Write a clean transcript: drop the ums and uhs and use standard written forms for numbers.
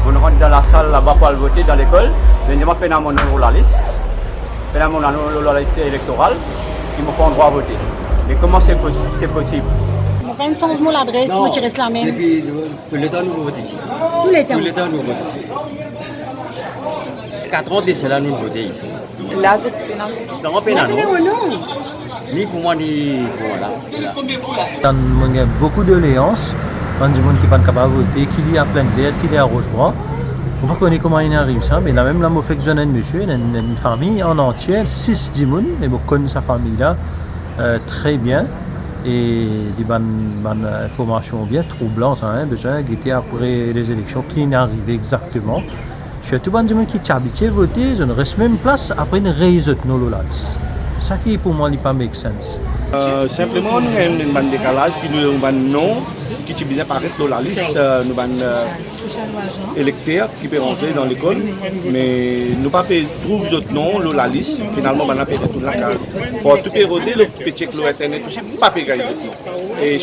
On rentre dans la salle là-bas pour aller voter dans l'école. Je me demande mon nom la liste. Mon nom la liste électorale. Ils m'ont pas le droit à voter. Mais comment c'est possible? Quand on change l'adresse, moi tu restes la même. Depuis tout le temps, nous votons ici. Tout le temps. Tout le temps, nous votons ici. 4 ans de cela, nous votons ici. Là, c'est pénal. Dans mon pénal, Non. ni pour moi, ni pour moi. Il y a beaucoup de doléances. Il y a des gens qui ne sont pas capables de voter, qui est à pleine verte, qui est à Rochebrois. On ne connaît pas comment il arrive ça, mais là même là, je fais que monsieur, une famille en entière, 6 dimoun, et je connais sa famille-là très bien. Et des informations bien troublantes, hein, déjà, qui étaient après les élections, qui n'est arrivé exactement. Je suis tout le monde qui est habitué à voter, je ne reste même place après une réussite de nos ça qui pour moi n'est pas make sense. Simplement, nous avons un décalage qui nous avons un nom qui bien paraître dans la liste, nous avons un électeur qui peut rentrer dans l'école, mais nous pas trouver d'autres noms dans la liste. Finalement, on a fait tout la case. Pour tout péroder, le petit check sur internet aussi, pas payer d'autres noms. Et